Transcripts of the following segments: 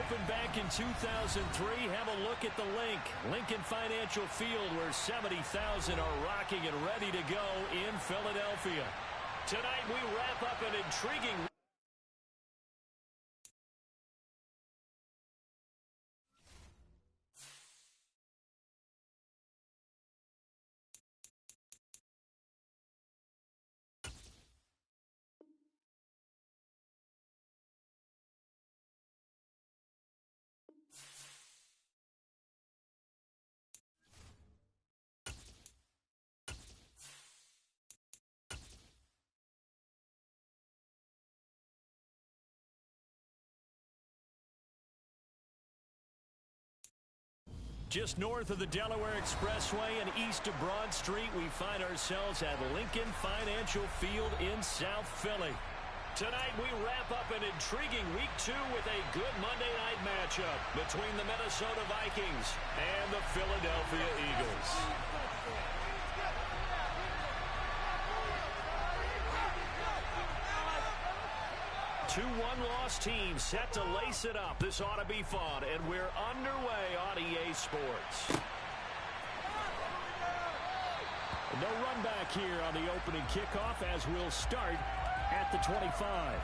opened back in 2003. Have a look at the Lincoln Financial Field, where 70,000 are rocking and ready to go in Philadelphia. Tonight we wrap up an intriguing just north of the Delaware Expressway and east of Broad Street. We find ourselves at Lincoln Financial Field in South Philly. Tonight we wrap up an intriguing Week 2 with a good Monday night matchup between the Minnesota Vikings and the Philadelphia Eagles. 2-1 loss team set to lace it up. This ought to be fun, and we're underway on EA Sports. No run back here on the opening kickoff as we'll start at the 25.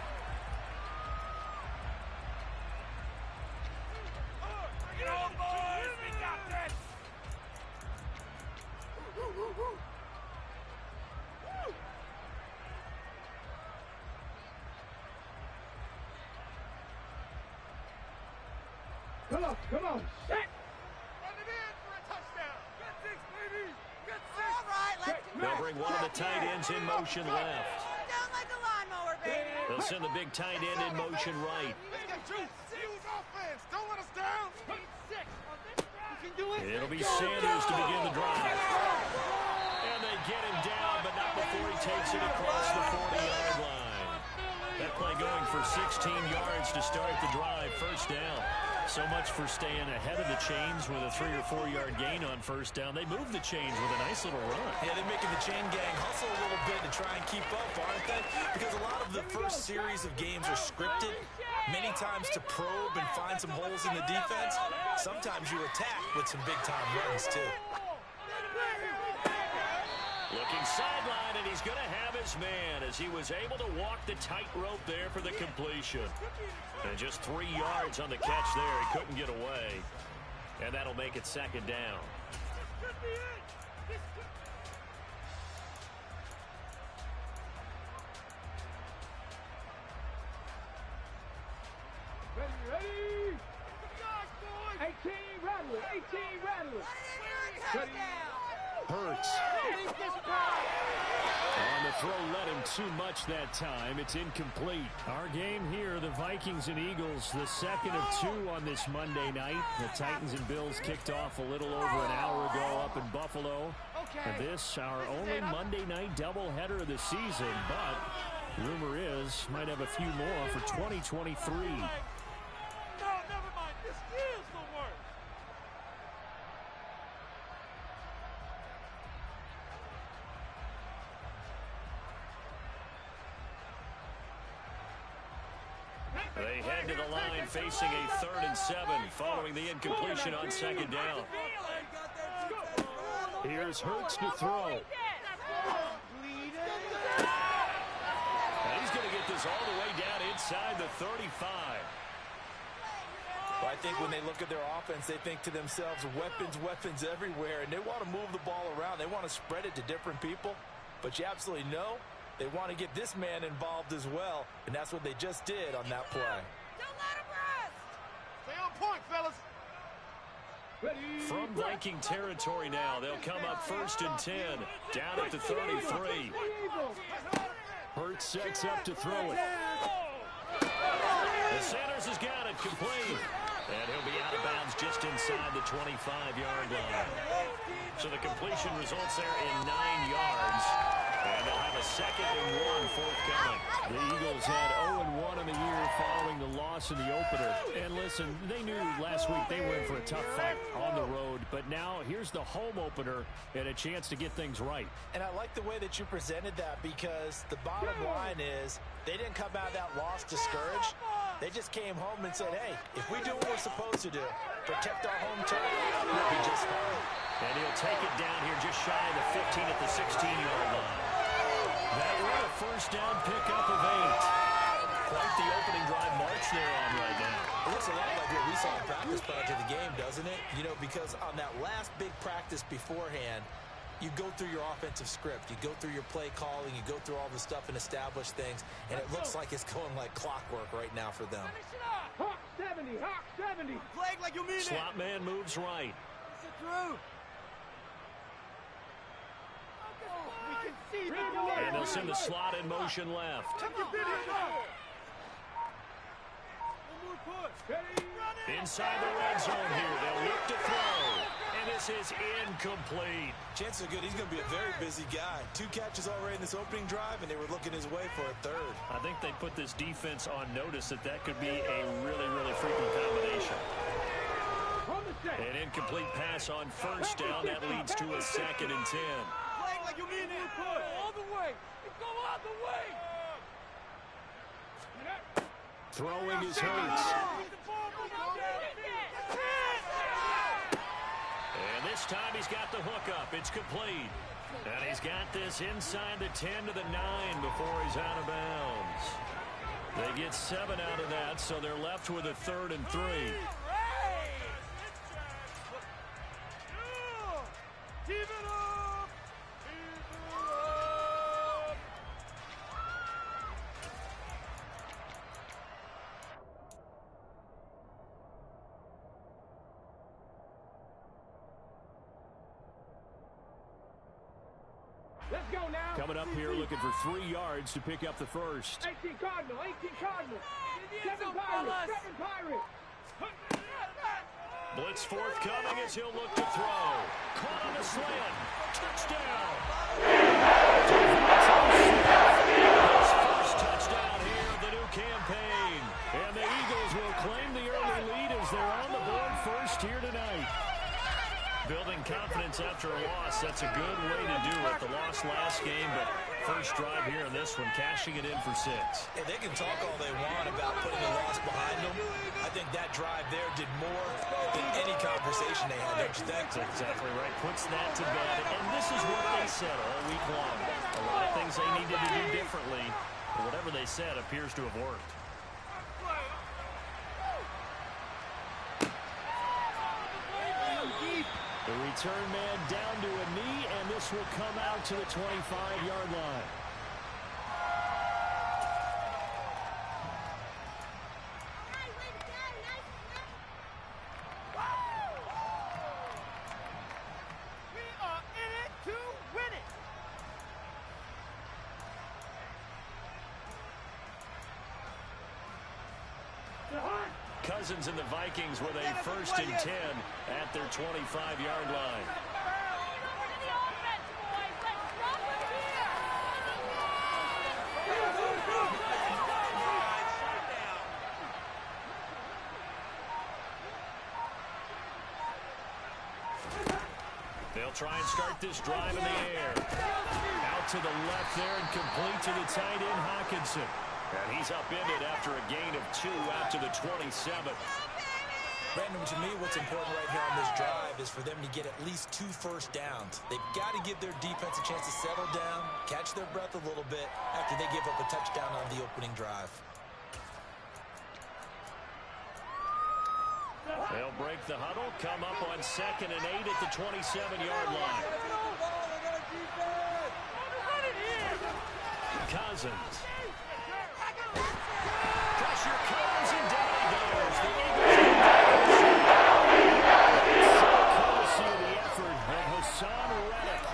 Get on, boys! We got this! Come on, set! Run it in for a touchdown! Get six, baby! Get six! All right, let's go. They'll bring one of the tight ends in motion left. Down like a lawnmower, baby. They'll send the big tight end in motion right. Let's get juice! Use offense! Don't let us down! Six on this drive! You can do it! It'll be Sanders to begin the drive. And they get him down, but not before he takes it across the 40-yard line. That play going for 16 yards to start the drive. First down. So much for staying ahead of the chains with a 3- or 4-yard gain on first down. They moved the chains with a nice little run. Yeah, they're making the chain gang hustle a little bit to try and keep up, aren't they? Because a lot of the first series of games are scripted, many times to probe and find some holes in the defense. Sometimes you attack with some big-time runs, too. Looking sideline, and he's going to have his man as he was able to walk the tightrope there for the completion. And just 3 yards on the catch there. He couldn't get away. And that'll make it second down. Ready! 18 Rattler! 18 Rattler! Touchdown. Hurts. On the throw, led him too much that time. It's incomplete. Our game here, the Vikings and Eagles, the second of 2 on this Monday night. The Titans and Bills kicked off a little over an hour ago up in Buffalo. And this, our only Monday night doubleheader of the season. But rumor is, might have a few more for 2023. No, never mind. This is the worst. They head to the line facing a 3rd and 7 following the incompletion on second down. Here's Hurts to throw. And he's going to get this all the way down inside the 35. Well, I think when they look at their offense, they think to themselves, weapons everywhere, and they want to move the ball around. They want to spread it to different people, but you absolutely know they want to get this man involved as well, and that's what they just did on that play. Don't let him rest. Stay on point, fellas. From Viking territory now, they'll come up 1st and 10, down at the 33. Hurts sets up to throw it. The Sanders has got it complete. And he'll be out of bounds just inside the 25-yard line. So the completion results there in 9 yards. And they'll have a 2nd and 1 forthcoming. The Eagles had 0-1 in the year following the loss in the opener. And listen, they knew last week they were in for a tough fight on the road. But now here's the home opener and a chance to get things right. And I like the way that you presented that, because the bottom line is they didn't come out of that loss discouraged. They just came home and said, hey, if we do what we're supposed to do, protect our home turf, we'll be just fine. And he'll take it down here just shy of the 15 at the 16-yard line. That was a first down pickup of 8. Quite the opening drive march they're on right now. It looks a lot like what we saw in practice prior to the game, doesn't it? You know, because on that last big practice beforehand, you go through your offensive script. You go through your play calling. You go through all the stuff and establish things. And it looks like it's going like clockwork right now for them. Hawk 70, Hawk 70. Flag like you mean it. Slot man moves right. Sit through. We can see the And they'll send the slot in motion left. Inside the red zone here. They'll look to throw. And this is incomplete. Chances are good he's going to be a very busy guy. 2 catches already in this opening drive, and they were looking his way for a third. I think they put this defense on notice that that could be a really, really frequent combination. An incomplete pass on first down. That leads to a 2nd and 10. Flag like you mean it. all the way. Go all the way. Throwing is Hurts. And this time he's got the hook up. It's complete. And he's got this inside the 10 to the 9 before he's out of bounds. They get 7 out of that, so they're left with a 3rd and 3. Keep it up! Let's go now. Coming up here looking for 3 yards to pick up the first. 18 Cardinal, 18 Cardinal. 7 Pirates, 7 Pirates. Blitz forthcoming as he'll look to throw. Caught on the slant. Touchdown. His first touchdown here of the new campaign. And the Eagles will claim the early lead as they're on the board first here tonight. Building confidence after a loss, that's a good way to do it. The loss last game, but first drive here in this one, cashing it in for 6. And they can talk all they want about putting a loss behind them. I think that drive there did more than any conversation they had, don't you think? That's exactly right. Puts that to bed. And this is what they said all week long. A lot of things they needed to do differently. But whatever they said appears to have worked. The return man down to a knee, and this will come out to the 25-yard line. We are in it to win it. Cousins and the Vikings with a 1st and 10 at their 25-yard line. They'll try and start this drive in the air. Out to the left there and complete to the tight end, Hawkinson. And he's upended after a gain of 2 out to the 27th. Brandon, to me, what's important right here on this drive is for them to get at least 2 first downs. They've got to give their defense a chance to settle down, catch their breath a little bit after they give up a touchdown on the opening drive. They'll break the huddle, come up on 2nd and 8 at the 27-yard line. Cousins. Pressure comes and down he goes. The Eagles courtesy of the effort of Hassan Reddick.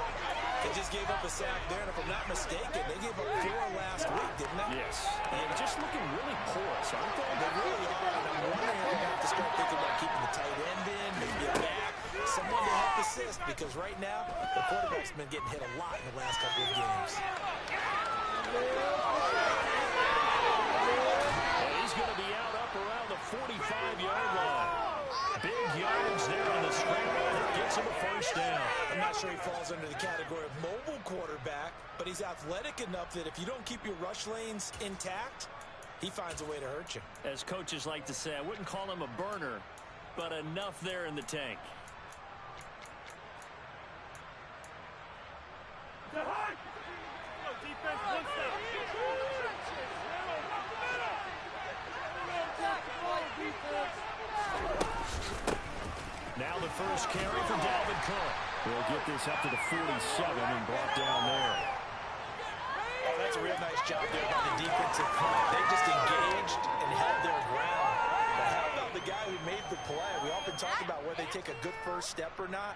They just gave up a sack there, and if I'm not mistaken, they gave up 4 last week, didn't they? Yes. And just looking really porous, aren't they? They really are, and I'm wondering if they're going to have to start thinking about keeping the tight end in, maybe a back, someone to help assist, because right now, the quarterback's been getting hit a lot in the last couple of games. And he's going to be out up around the 45-yard line. Big yardage there on the scramble that gets him a first down. I'm not sure he falls under the category of mobile quarterback, but he's athletic enough that if you don't keep your rush lanes intact, he finds a way to hurt you. As coaches like to say, I wouldn't call him a burner, but enough there in the tank. Now the first carry for Dalvin Cook. They'll get this up to the 47 and brought down there. Oh, that's a real nice job there by the defensive front. They just engaged and held their ground. But how about the guy who made the play? We often talk about whether they take a good first step or not.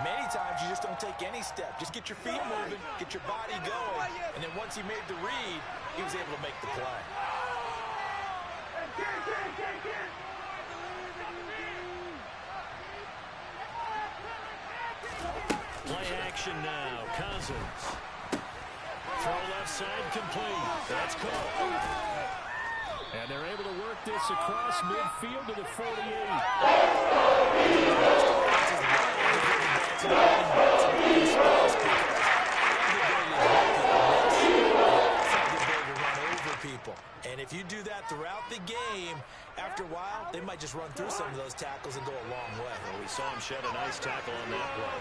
Many times you just don't take any step. Just get your feet moving, get your body going, and then once he made the read, he was able to make the play. Play action now. Cousins. Throw left side complete. That's Cook. And they're able to work this across midfield to the 48. And if you do that throughout the game, after a while, they might just run through some of those tackles and go a long way. Well, we saw him shed a nice tackle on that play.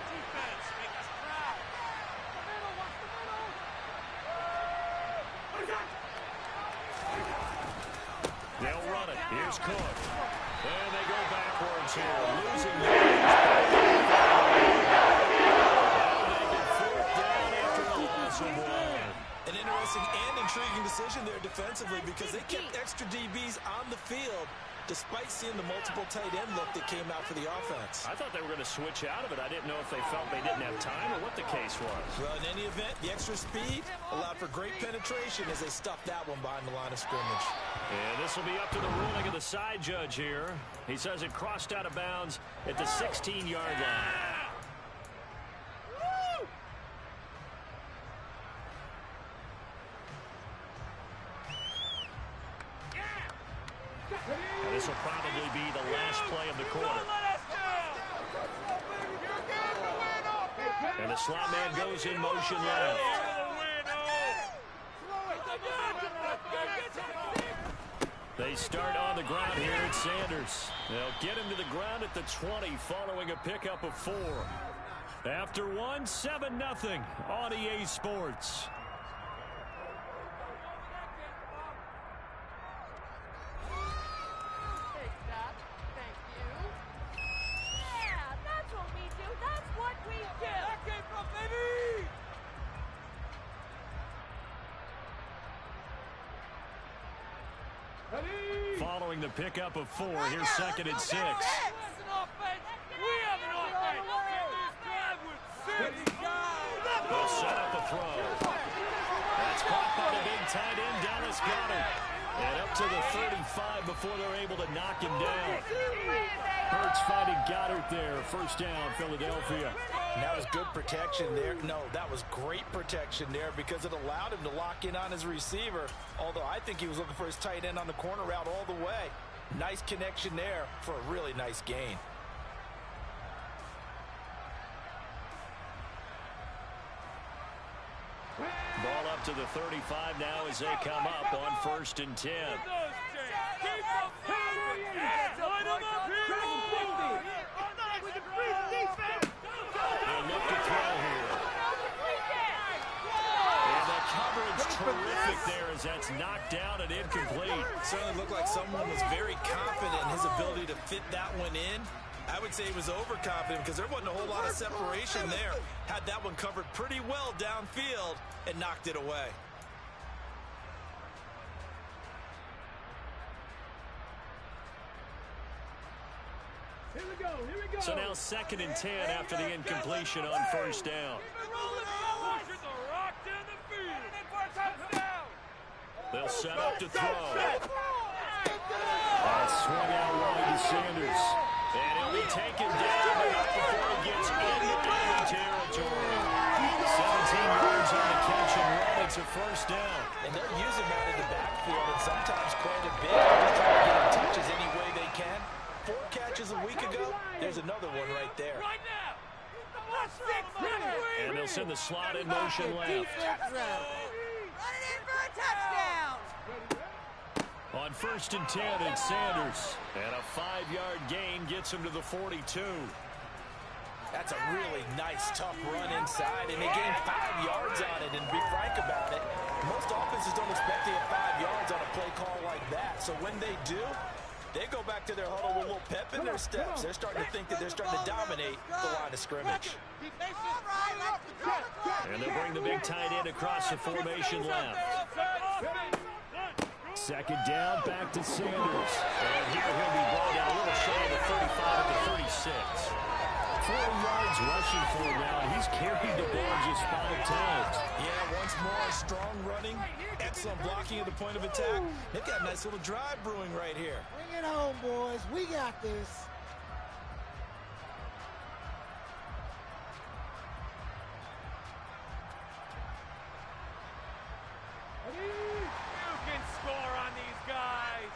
They'll run it. Here's Cook. And they go backwards here. Losing the An interesting and intriguing decision there defensively because they kept extra DBs on the field despite seeing the multiple tight end look that came out for the offense. I thought they were going to switch out of it. I didn't know if they felt they didn't have time or what the case was. Well, in any event, the extra speed allowed for great penetration as they stuffed that one behind the line of scrimmage. And this will be up to the ruling of the side judge here. He says it crossed out of bounds at the 16-yard line. This will probably be the last play of the quarter. And the slot man goes in motion left. They start on the ground here at Sanders. They'll get him to the ground at the 20 following a pickup of 4. After one, 7-0 on EA Sports. Following the pickup of 4, here's 2nd and 6. We have an offense. They'll set up a throw. That's caught by the big tight end, Dallas Goedert. And up to the 35 before they're able to knock him down. Hurts finding Goddard there. First down, Philadelphia. And that was good protection there. No, that was great protection there because it allowed him to lock in on his receiver. Although I think he was looking for his tight end on the corner route all the way. Nice connection there for a really nice gain. Ball up to the 35 now as they come up on 1st and 10. They'll look to throw here. And the coverage terrific there as that's knocked down and incomplete. Certainly looked like someone was very confident in his ability to fit that one in. I would say he was overconfident because there wasn't a whole lot of separation there. Had that one covered pretty well downfield and knocked it away. Here we go. So now 2nd and 10 after the incompletion on 1st down. They'll set up to throw. That swing out wide to Sanders. And he'll be taken down but not before he gets into enemy territory. 17 yards on the catch and run. It's a 1st down. And they're using that in the backfield and sometimes quite a bit. They're just trying to get him touches any way they can. 4 catches a week ago. There's another one right there. And they'll send the slot in motion left. Run it in for a touchdown. first and 10. It's Sanders. And a 5-yard gain gets him to the 42. That's a really nice, tough run inside, and they gained 5 yards on it. And to be frank about it, most offenses don't expect to get 5 yards on a play call like that. So when they do, they go back to their huddle with a little pep in their steps. They're starting to think that they're starting to dominate the line of scrimmage. And they'll bring the big tight end across the formation left. Second down, back to Sanders. And here he'll be brought down a little shy of the 35 at the 36. 4 yards rushing for him now. He's carried the ball just 5 times. Yeah, once more, strong running, excellent blocking at the point of attack. They've got a nice little drive brewing right here. Bring it home, boys. We got this. You can score on these guys.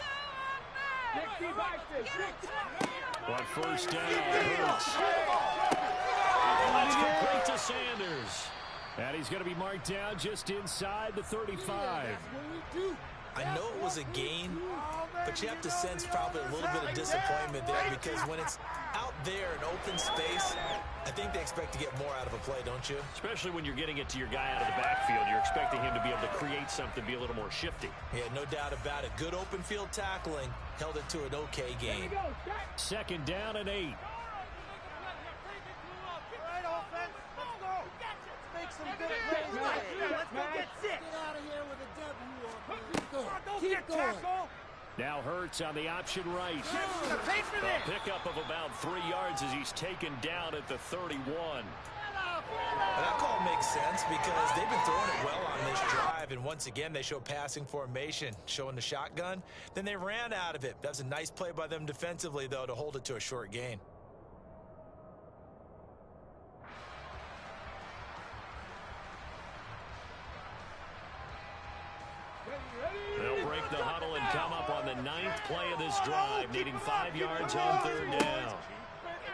But first down, Hurts. That's complete to Sanders. And he's going to be marked down just inside the 35. I know it was a gain, but you have to sense probably a little bit of disappointment there because when it's out there in open space, I think they expect to get more out of a play, don't you? Especially when you're getting it to your guy out of the backfield. You're expecting him to be able to create something, be a little more shifty. Yeah, no doubt about it. Good open field tackling held it to an okay game. Second down and 8. Keep going. Now Hurts on the option right. A pickup of about 3 yards as he's taken down at the 31. And that call makes sense because they've been throwing it well on this drive, and once again they show passing formation, showing the shotgun. Then they ran out of it. That's a nice play by them defensively, though, to hold it to a short gain. They'll break the huddle and come up on the 9th play of this drive, needing 5 yards on 3rd down.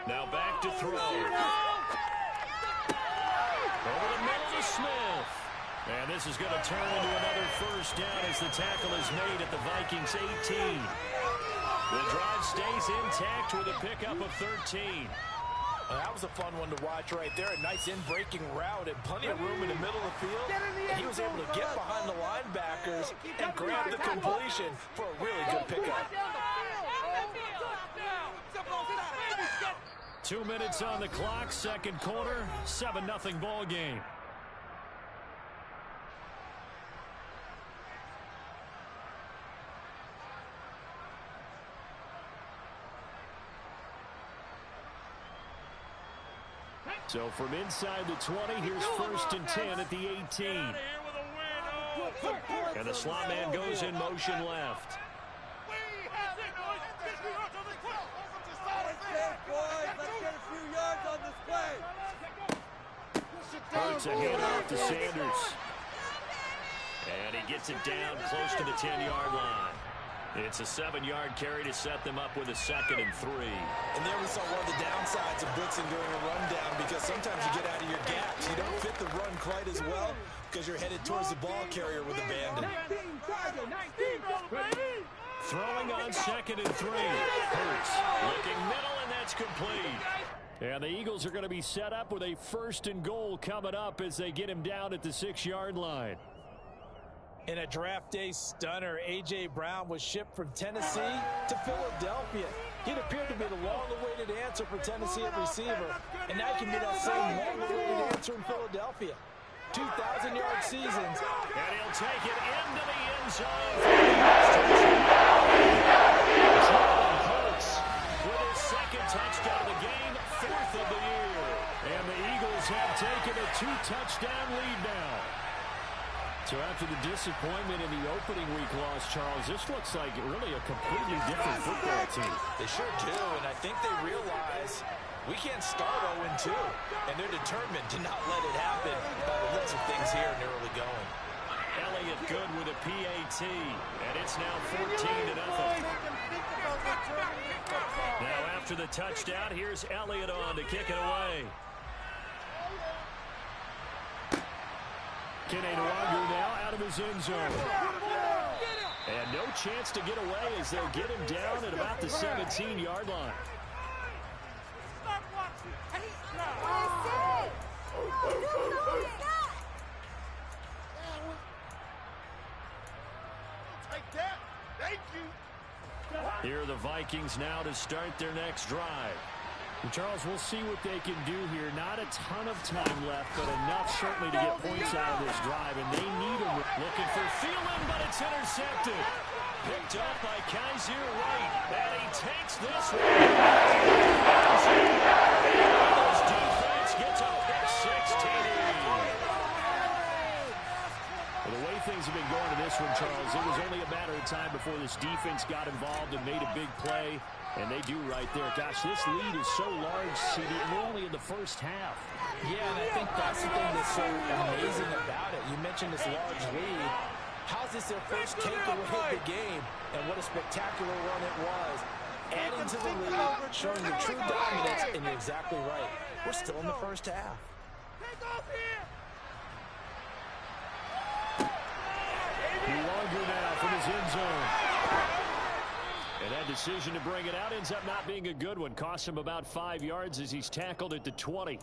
Now back to throw. Over the middle to Smith. And this is going to turn into another first down as the tackle is made at the Vikings 18. The drive stays intact with a pickup of 13. Well, that was a fun one to watch right there. A nice in-breaking route and plenty of room in the middle of the field. And he was able to get behind the linebackers and grab the completion for a really good pickup. 2 minutes on the clock, second quarter, 7-0 ball game. So from inside the 20, here's first and 10 at the 18. And the slot man goes in motion left. Hurts a handoff to Sanders. And he gets it down close to the 10-yard line. It's a 7-yard carry to set them up with a 2nd and 3. And there we saw one of the downsides of blitzing during a rundown because sometimes you get out of your gaps. You don't fit the run quite as well because you're headed towards the ball carrier with abandon. Throwing on 2nd and 3. Hurts looking middle, and that's complete. And the Eagles are going to be set up with a 1st and goal coming up as they get him down at the 6-yard line. In a draft day stunner, A.J. Brown was shipped from Tennessee to Philadelphia. He'd appeared to be the long-awaited answer for Tennessee at receiver, and now he can be that same long-awaited answer in Philadelphia. 2,000-yard seasons. And he'll take it into the end zone. Hurts with his 2nd touchdown of the game, 4th of the year. And the Eagles have taken a 2-touchdown lead now. So after the disappointment in the opening week loss, Charles, this looks like really a completely different football team. They sure do, and I think they realize we can't start 0-2, and they're determined to not let it happen by the looks of things here in the early going. Elliott good with a PAT, and it's now 14-0. Now after the touchdown, here's Elliott on to kick it away. Kenny Nwangu now out of his end zone. And no chance to get away as they'll get him down at about the 17-yard line. Here are the Vikings now to start their next drive. And Charles, we'll see what they can do here. Not a ton of time left, but enough certainly to get points out of this drive, and they need them. Looking for Thielen, but it's intercepted. Picked up by Kaiser White, and he takes this one. Eagles defense gets a pick-six TD. Well, the way things have been going to this one, Charles, it was only a matter of time before this defense got involved and made a big play, and they do right there. Gosh, this lead is so large, CD, and we're only in the first half. Yeah, and I think that's the thing that's so amazing about it. You mentioned this large lead. How's this their first takeaway of the game? And what a spectacular run it was. Adding to the lead, showing the true dominance, and you're exactly right. We're still in the first half. Longer now from his end zone. And that decision to bring it out ends up not being a good one. Cost him about 5 yards as he's tackled at the 20.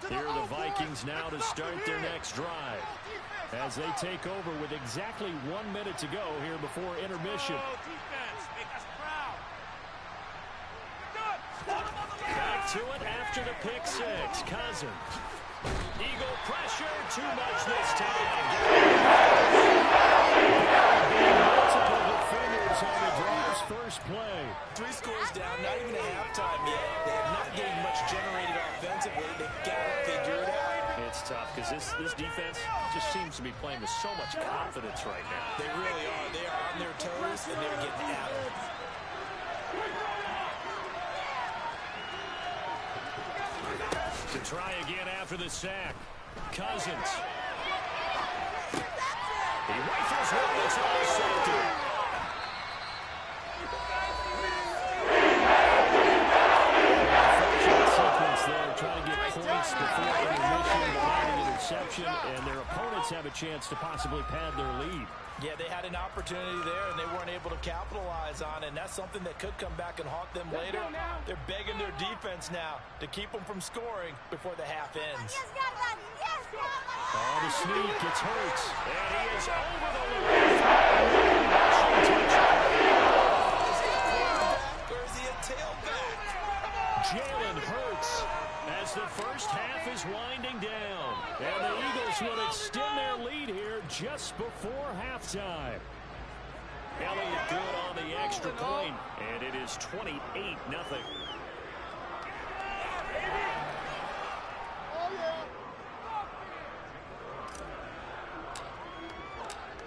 Here are the Vikings now to start their next drive as they take over with exactly 1 minute to go here before intermission. Back to it after the pick six. Cousins. Eagle pressure. Too much this time. Multiple defenders on the drive's first play. 3 scores down, not even a halftime yet. They have not getting much generated offensively. They've got to figure it out. It's tough because this defense just seems to be playing with so much confidence right now. They really are. They are on their toes, and they're getting at it. To try again after the sack. Cousins. He rifles one that's intercepted. Sequence there, trying to get points before intermission, without an interception, and their opponents have a chance to possibly pad their lead. Yeah, they had an opportunity there, and they weren't able to capitalize on it, and that's something that could come back and haunt them later. They're begging their defense now to keep them from scoring before the half ends. Oh, the sneak, it's Hurts. And he is over the line. Or is he a tailback? Jalen Hurts. As the first half is winding down. And the Eagles will extend their lead here just before halftime. Elliott good on the extra point. And it is 28-0.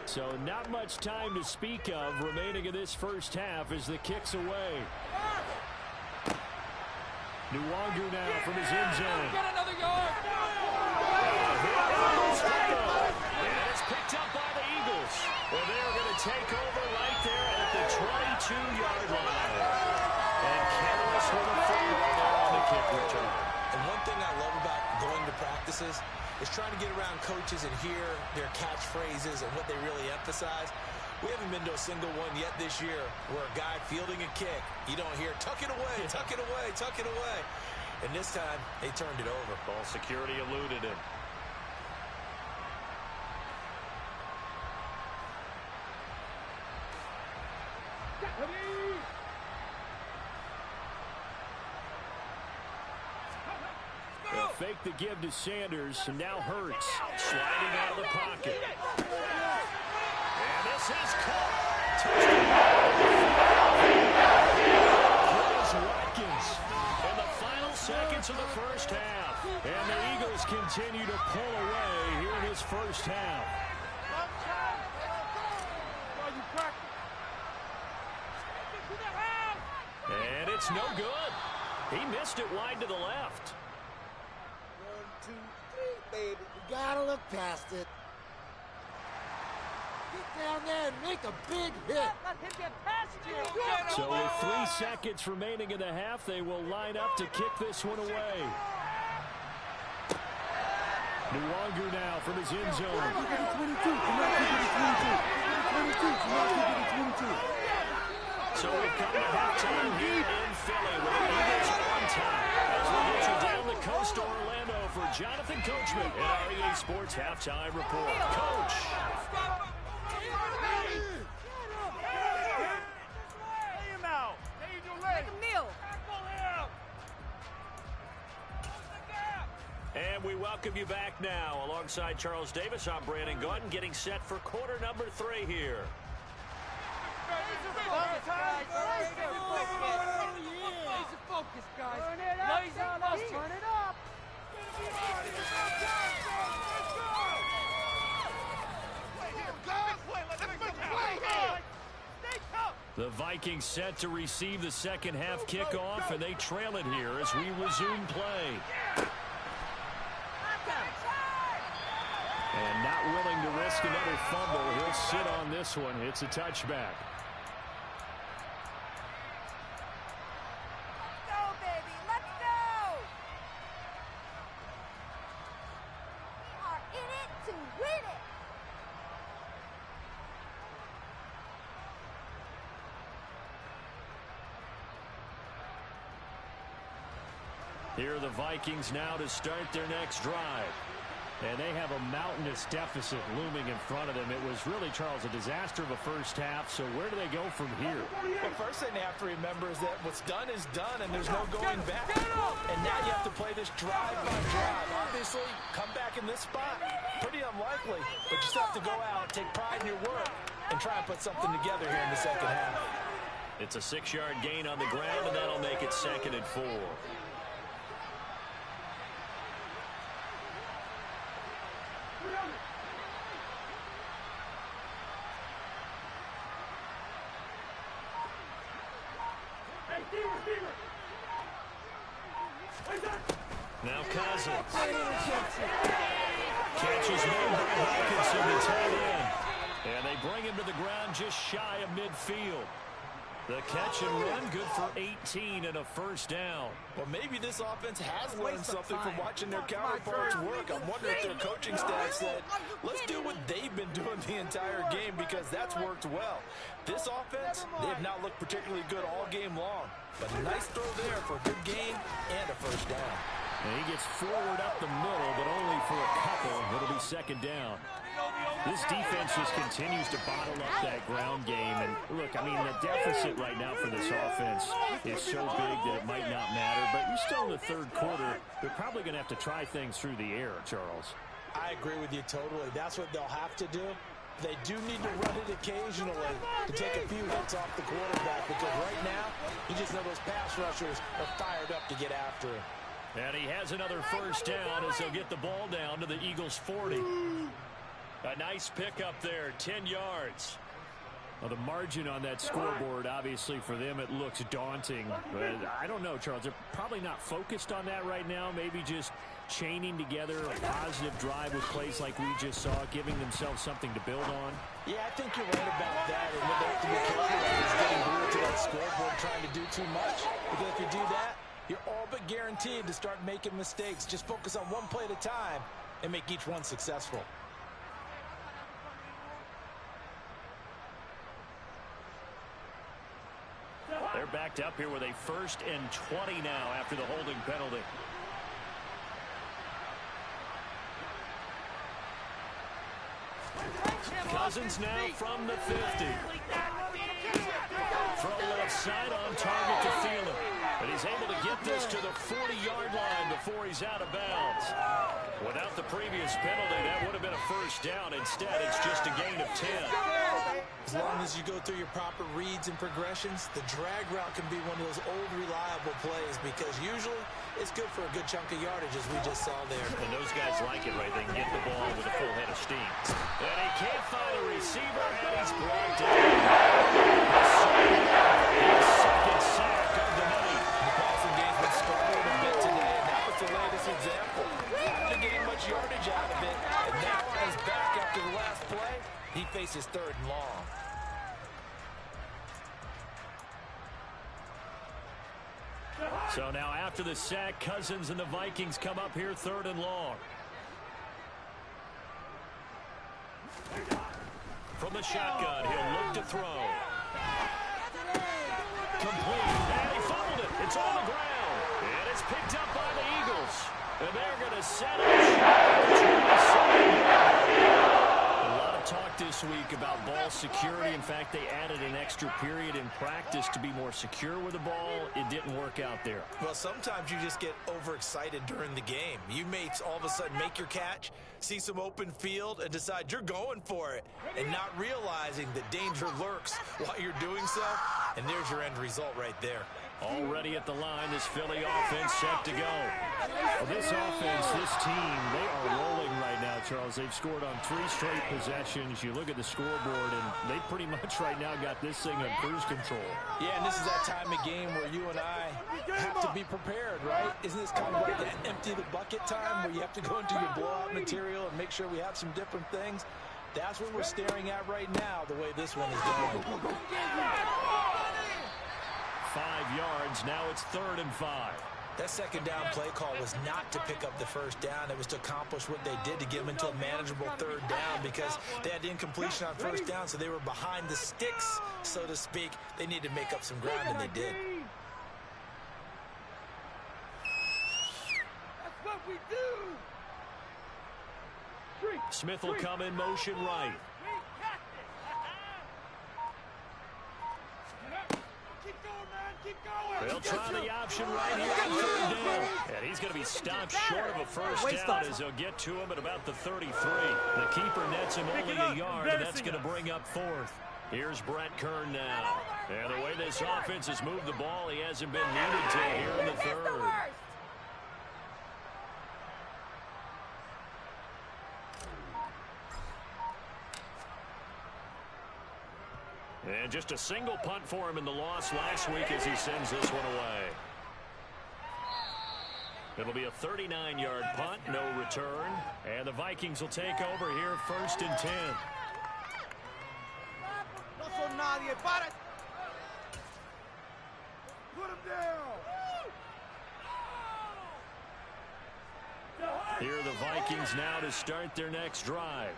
So not much time to speak of remaining in this first half as the kick's away. Nwangu now from his end zone. Get another yard. And it's picked up by the Eagles. Well, they're going to take over right there at the 22-yard line. And Canlis with a football there on the kick return. And one thing I love about going to practices is trying to get around coaches and hear their catchphrases and what they really emphasize. We haven't been to a single one yet this year where a guy fielding a kick, you don't hear, tuck it away, tuck it away, tuck it away. And this time, they turned it over. Ball security eluded him. They'll fake the give to Sanders, and now Hurts. Sliding out of the pocket. And this is caught. Here's Watkins in the final seconds of the first half. And the Eagles continue to pull away here in this first half. And it's no good. He missed it wide to the left. 1, 2, 3, baby. We gotta look past it. Get down there and make a big hit. Let him get past you. So with 3 seconds remaining in the half, they will line up to kick this one away. Nwangu now from his end zone. So we've come to halftime here in Philly with the Eagles on top. As we get you down the coast to Orlando for Jonathan Coachman in our EA Sports Halftime Report. Coach. And we welcome you back now. Alongside Charles Davis, I'm Brandon Gordon, getting set for quarter number 3 here. Focus, guys. Lazy muscle. Turn it up. The Vikings set to receive the second half kickoff, and they trail it here as we resume play. And not willing to risk another fumble. He'll sit on this one. It's a touchback. Let's go, baby. Let's go. We are in it to win it. Here are the Vikings now to start their next drive. And they have a mountainous deficit looming in front of them. It was really, Charles, a disaster of a first half. So where do they go from here? Well, first thing they have to remember is that what's done is done, and there's no going back. And now you have to play this drive by drive. Obviously, come back in this spot, pretty unlikely. But you still have to go out, take pride in your work, and try and put something together here in the second half. It's a 6-yard gain on the ground, and that'll make it 2nd and 4. Now Cousins. Catches one by Hawkinson, the tight end. And they bring him to the ground just shy of midfield. The catch and run, good for 18 and a first down. Well, maybe this offense has learned something from watching their counterparts work. I'm wondering if their coaching staff said, let's do what they've been doing the entire game, because that's worked well. This offense, they have not looked particularly good all game long. But a nice throw there for a good gain and a first down. And he gets forward up the middle, but only for a couple. It'll be 2nd down. This defense just continues to bottle up that ground game. And look, I mean, the deficit right now for this offense is so big that it might not matter. But you're still in the 3rd quarter. They're probably going to have to try things through the air, Charles. I agree with you totally. That's what they'll have to do. They do need to run it occasionally to take a few hits off the quarterback, because right now, you just know those pass rushers are fired up to get after him. And he has another first down as they'll get the ball down to the Eagles' 40. A nice pickup there, 10 yards. Well, the margin on that scoreboard, obviously, for them, it looks daunting. But I don't know, Charles. They're probably not focused on that right now. Maybe just chaining together a positive drive with plays like we just saw, giving themselves something to build on. Yeah, I think you're right about that. And what they have to be careful of is getting glued to that scoreboard trying to do too much. Because if you do that, you're all but guaranteed to start making mistakes. Just focus on one play at a time and make each one successful. They're backed up here with a 1st and 20 now after the holding penalty. Cousins now from the 50. Throw left side on target to Thielen. But he's able to get this to the 40-yard line before he's out of bounds. Without the previous penalty, that would have been a first down. Instead, it's just a gain of 10. As long as you go through your proper reads and progressions, the drag route can be one of those old reliable plays, because usually it's good for a good chunk of yardage, as we just saw there. And those guys like it, right? They can get the ball with a full head of steam. And he can't find a receiver, and he's brought down. His 2nd sack of the night. The passing game's been struggling a bit today, and that was the latest example. Not getting much yardage out of it, and now on his back after the last play, He faces 3rd and long. So now after the sack, Cousins and the Vikings come up here 3rd and long. From the shotgun, he'll look to throw. Complete. And he fumbled it. It's on the ground. And it's picked up by the Eagles. And they're going to set up a lot of talk this week about ball security. In fact, they added an extra period in practice to be more secure with the ball. It didn't work out there. Well, sometimes you just get overexcited during the game. You may all of a sudden make your catch, see some open field, and decide you're going for it, and not realizing that danger lurks while you're doing so, and there's your end result right there. Already at the line, this Philly offense set to go. Well, this offense, this team, they are rolling right now, Charles. They've scored on 3 straight possessions. You look at the scoreboard, and they pretty much right now got this thing on cruise control. Yeah, and this is that time of game where you and I have to be prepared, right? Isn't this kind of like that empty the bucket time where you have to go into your blowout material and make sure we have some different things? That's what we're staring at right now, the way this one is going. 5 yards. Now it's 3rd and 5. That 2nd down play call was not to pick up the 1st down. It was to accomplish what they did to get them into a manageable 3rd down because they had incompletion on 1st down, so they were behind the sticks, so to speak. They needed to make up some ground, and they did. That's what we do. Smith will come in motion right. They'll try the option right here on 3rd down. And he's going to be stopped short of a 1st down as they'll get to him at about the 33. The keeper nets him only a yard, and that's going to bring up 4th. Here's Brett Kern now. And the way this offense has moved the ball, he hasn't been needed to here in the 3rd. And just a single punt for him in the loss last week as he sends this one away. It'll be a 39-yard punt, no return. And the Vikings will take over here 1st and 10. Put him down. Here are the Vikings now to start their next drive.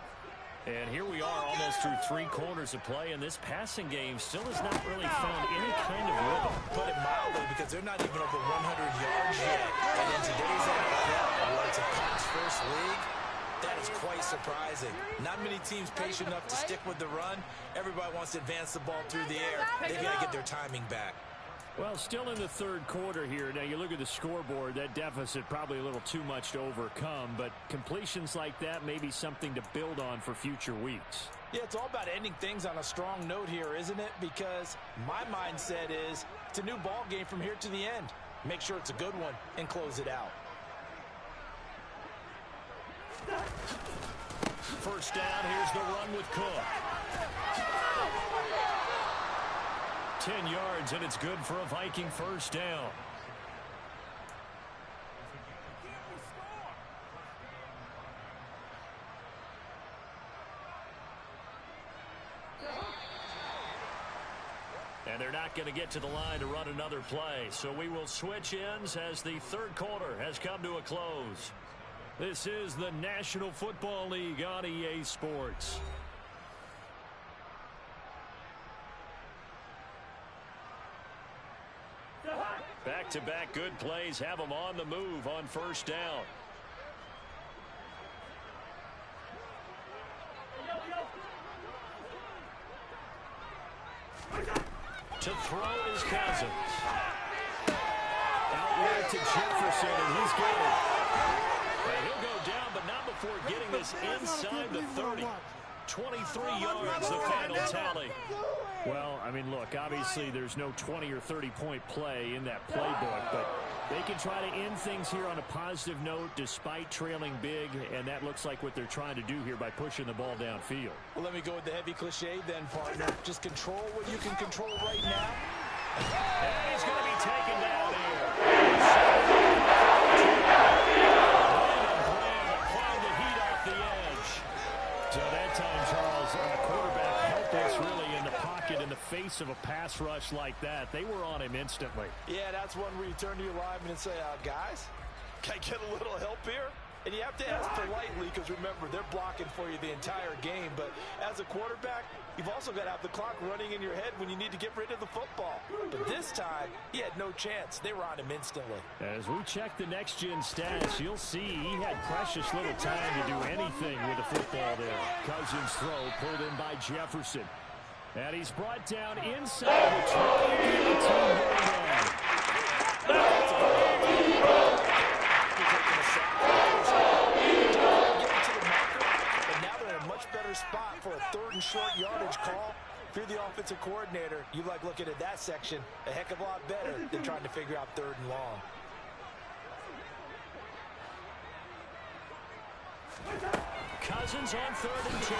And here we are almost through 3 quarters of play, and this passing game still has not really found any kind of rhythm. Put it mildly, because they're not even over 100 yards yet. And in today's NFL, where it's a pass-first league, that is quite surprising. Not many teams patient enough to stick with the run. Everybody wants to advance the ball through the air. They've got to get their timing back. Well, still in the 3rd quarter here. Now, you look at the scoreboard, that deficit probably a little too much to overcome, but completions like that may be something to build on for future weeks. Yeah, it's all about ending things on a strong note here, isn't it? Because my mindset is it's a new ball game from here to the end. Make sure it's a good one and close it out. 1st down, here's the run with Cook. 10 yards, and it's good for a Viking 1st down. And they're not going to get to the line to run another play. So we will switch ends as the 3rd quarter has come to a close. This is the National Football League on EA Sports. Back-to-back good plays have them on the move on 1st down. To throw is Cousins. Out to Jefferson, and he's got it. And he'll go down, but not before getting this inside the 30. 23 yards, the final tally. Well, I mean, look, obviously there's no 20 or 30-point play in that playbook, but they can try to end things here on a positive note despite trailing big, and that looks like what they're trying to do here by pushing the ball downfield. Well, let me go with the heavy cliche then, partner. Just control what you can control right now. And he's going to be taken down here. Applying the heat off the edge. So that's that time, Charles, a quarterback helpless really in the pocket in the face of a pass rush like that. They were on him instantly. Yeah, that's one where you turn to your lineman and say, guys, can I get a little help here? And you have to ask politely because, remember, they're blocking for you the entire game. But as a quarterback, you've also got to have the clock running in your head when you need to get rid of the football. But this time, he had no chance. They were on him instantly. As we check the next-gen stats, you'll see he had precious little time to do anything with the football there. Cousins' throw pulled in by Jefferson. And he's brought down inside the 20-yard line. Better spot for a third and short yardage call. If you're the offensive coordinator, you like looking at that section a heck of a lot better than trying to figure out third and long. Cousins on 3rd and 2.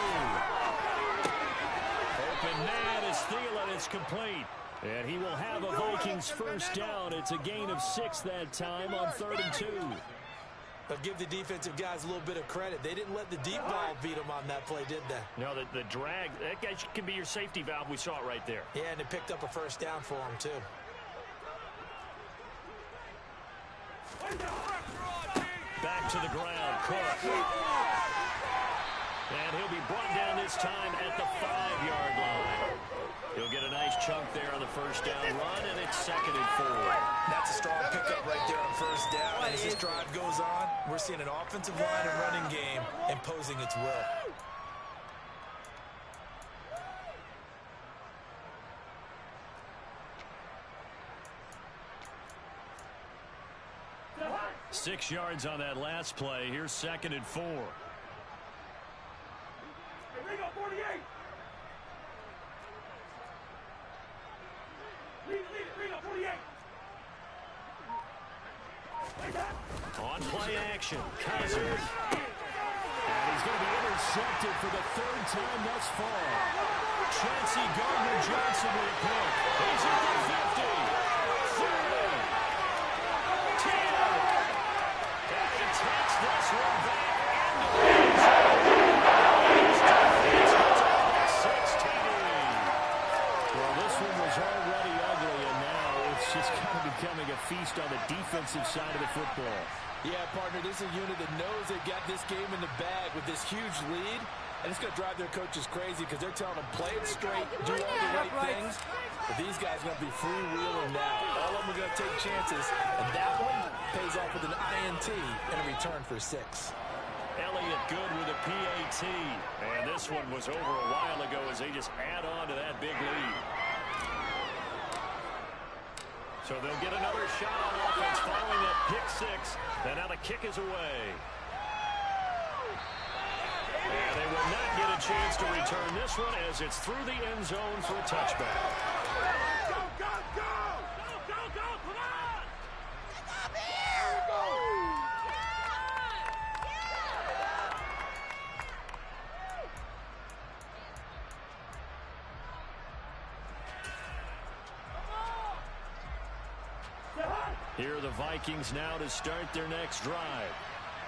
Open man is Thielen. It's complete. And he will have a Vikings first down. It's a gain of 6 that time on 3rd and 2. But give the defensive guys a little bit of credit. They didn't let the deep ball beat them on that play, did they? No, the drag, that guy can be your safety valve. We saw it right there. Yeah, and they picked up a first down for him, too. Back to the ground, Cook. And he'll be brought down this time at the 5-yard line. He'll get a nice chunk there on the first down run, and it's 2nd and 4. That's a strong pickup right there on first down. As this drive goes on, we're seeing an offensive line and running game imposing its will. Six yards on that last play. Here's 2nd and 4. On play action, Cousins. And he's going to be intercepted for the 3rd time thus far. Chauncey Gardner-Johnson with a pick. He's at the 50, 30, 10. And he takes this one back into the end zone. 16. Well, this one was already ugly, and now it's just kind of becoming a feast on the defensive side of the football. Yeah, partner, this is a unit that knows they got this game in the bag with this huge lead, and it's going to drive their coaches crazy because they're telling them play it straight, do all the right things, but these guys are going to be freewheeling now. All of them are going to take chances, and that one pays off with an INT and a return for 6. Elliott good with a PAT, and this one was over a while ago as they just add on to that big lead. So they'll get another shot on offense following that pick 6. And now the kick is away. And they will not get a chance to return this one as it's through the end zone for a touchback. Go, go, go! Go, go, go! Come on! Come here! Go! Here are the Vikings now to start their next drive.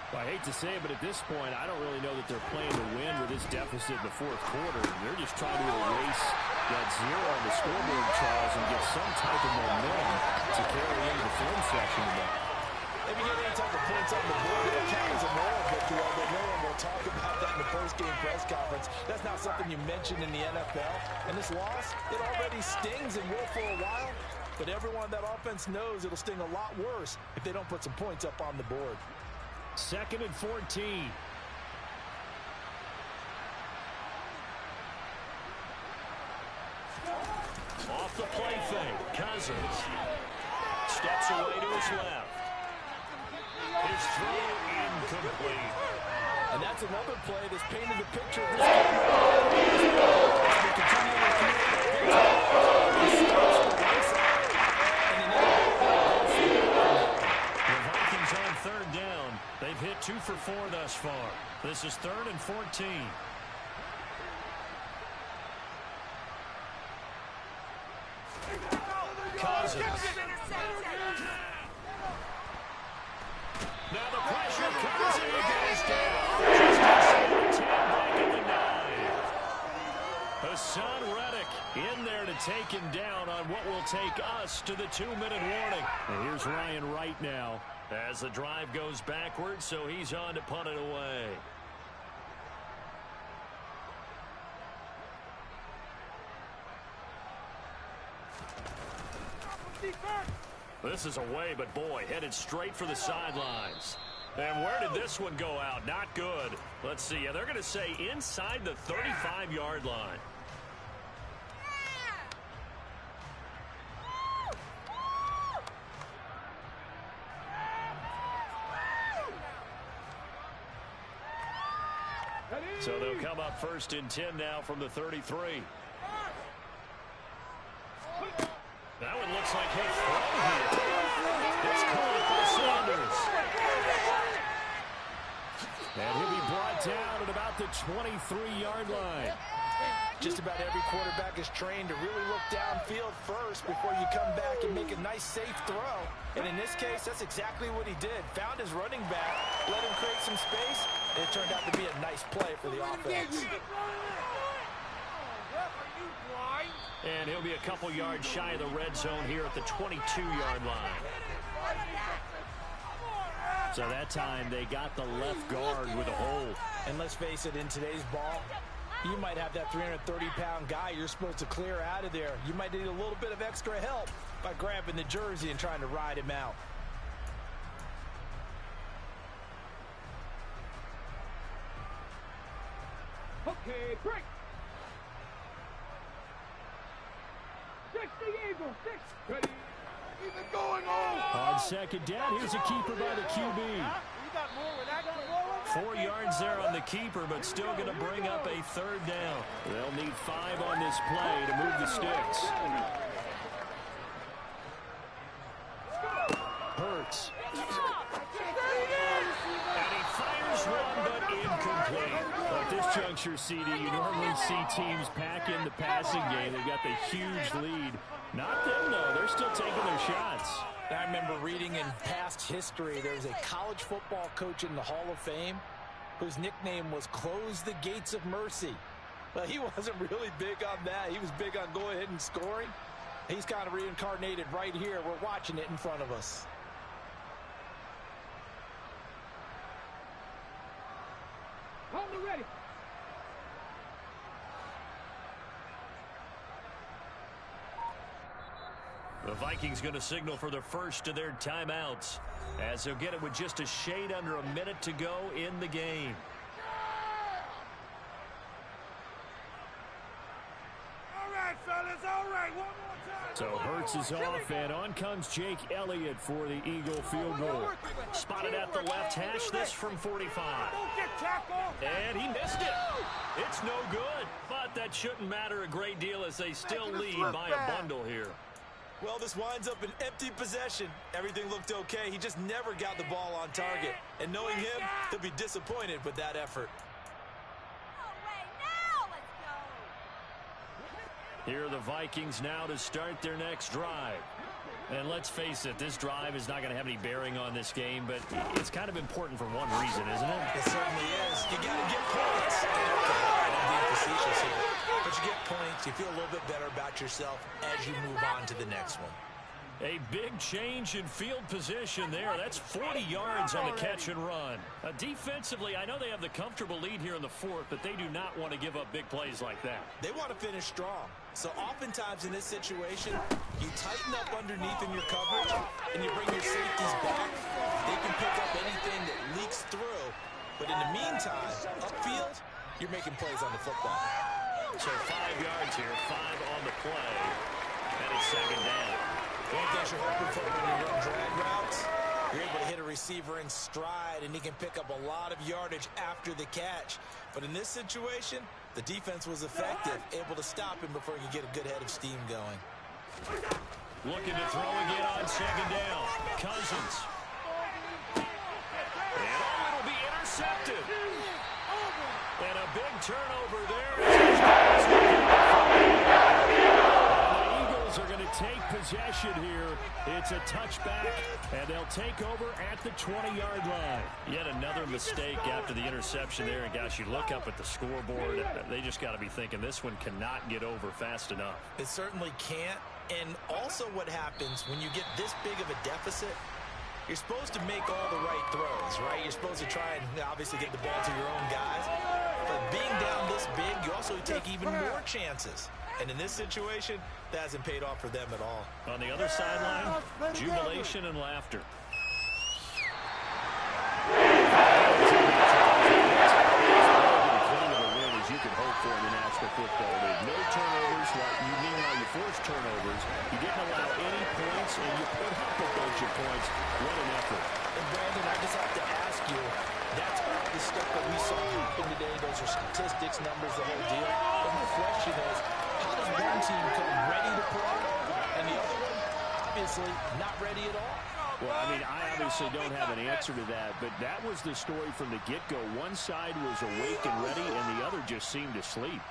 Well, I hate to say it, but at this point, I don't really know that they're playing to win with this deficit in the 4th quarter. They're just trying to erase that 0 on the scoreboard, Charles, and get some type of momentum to carry into the film section. Maybe get any type of points on the board. It'll count as a moral victory, although no one will talk about that in the post-game press conference. That's not something you mentioned in the NFL. And this loss, it already stings and will for a while. But everyone on that offense knows it'll sting a lot worse if they don't put some points up on the board. 2nd and 14. Off the play fake, Cousins steps away to his left. His throw incomplete. And that's another play that's painted the picture of this game. The Vikings on 3rd down. They've hit 2 for 4 thus far. This is 3rd and 14. Cousins. Now the pressure comes and he goes down. Just inside the 10, back at the 9. Hassan Reddick in there to take him down on what will take us to the 2-minute warning. And here's Ryan Wright now. As the drive goes backwards, so he's on to punt it away. This is away, but boy, headed straight for the sidelines. And where did this one go out? Not good. Let's see. Yeah, they're going to say inside the 35-yard line. So they'll come up 1st and 10 now from the 33. That one looks like he'll throw here. It's caught by Sanders. And he'll be brought down at about the 23-yard line. Just about every quarterback is trained to really look downfield first before you come back and make a nice, safe throw. And in this case, that's exactly what he did. Found his running back, let him create some space, and it turned out to be a nice play for the offense. And he'll be a couple yards shy of the red zone here at the 22-yard line. So that time they got the left guard with a hold. And let's face it, in today's ball, you might have that 330-pound guy you're supposed to clear out of there. You might need a little bit of extra help by grabbing the jersey and trying to ride him out. Okay, break. 60 Eagles, 6. Ready. Keep it going on. On second down, here's a keeper by the QB. 4 yards there on the keeper, but still going to bring up a 3rd down. They'll need 5 on this play to move the sticks. Hurts. And he fires one, but incomplete. At this juncture, CD, you normally see teams pack in the passing game. They've got the huge lead. Not them, though. They're still taking their shots. I remember reading in past history, there was a college football coach in the Hall of Fame whose nickname was Close the Gates of Mercy. Well, he wasn't really big on that. He was big on go ahead and scoring. He's kind of reincarnated right here. We're watching it in front of us. Hold it ready. The Vikings going to signal for the first of their timeouts, as they'll get it with just a shade under a minute to go in the game. All right, fellas, all right. One more time. So Hurts is off, and on comes Jake Elliott for the Eagle field goal. Spotted at the left hash, this from 45. And he missed it. It's no good, but that shouldn't matter a great deal as they still lead by a bundle here. Well, this winds up an empty possession. Everything looked okay. He just never got the ball on target. And knowing him, he'll be disappointed with that effort. Here are the Vikings now to start their next drive. And let's face it, this drive is not going to have any bearing on this game, but it's kind of important for one reason, isn't it? It certainly is. You got to get points. I'm being facetious here. But you get points, you feel a little bit better about yourself as you move on to the next one. A big change in field position there. That's 40 yards on the catch and run. Defensively, I know they have the comfortable lead here in the 4th, but they do not want to give up big plays like that. They want to finish strong. So oftentimes in this situation, you tighten up underneath in your coverage, and you bring your safeties back. They can pick up anything that leaks through. But in the meantime, upfield, you're making plays on the football. So 5 yards here, 5 on the play, and it's 2nd down. One thing you're hoping for when you run drag routes, you're able to hit a receiver in stride, and he can pick up a lot of yardage after the catch. But in this situation, the defense was effective, able to stop him before he could get a good head of steam going. Looking to throw again on 2nd down. Cousins. And it'll be intercepted. And a big turnover there. And the Eagles are going to take possession possession here. It's a touchback, and they'll take over at the 20-yard line. Yet another mistake after the interception there. And, gosh, you look up at the scoreboard. They just got to be thinking this one cannot get over fast enough. It certainly can't. And also what happens when you get this big of a deficit, you're supposed to make all the right throws, right? You're supposed to try and obviously get the ball to your own guys. But being down this big, you also take even more chances. And in this situation, that hasn't paid off for them at all. On the other sideline, jubilation and laughter. You can hope for in the National Football League. No turnovers. Meanwhile, you force turnovers. You didn't allow any points, and you put up a bunch of points. What an effort. And, Brandon, I just have to ask you, that's all the stuff that we saw happen today. Those are statistics, numbers, the whole deal. But the question is, how does one team come ready to play, and the other one, obviously, not ready at all? Well, I mean, I obviously don't have an answer to that, but that was the story from the get-go. One side was awake and ready, and the other just seemed to sleep.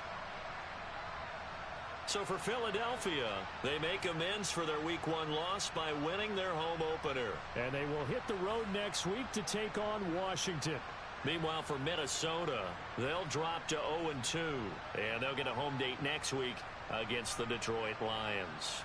So for Philadelphia, they make amends for their Week 1 loss by winning their home opener. And they will hit the road next week to take on Washington. Meanwhile, for Minnesota, they'll drop to 0-2, and they'll get a home date next week against the Detroit Lions.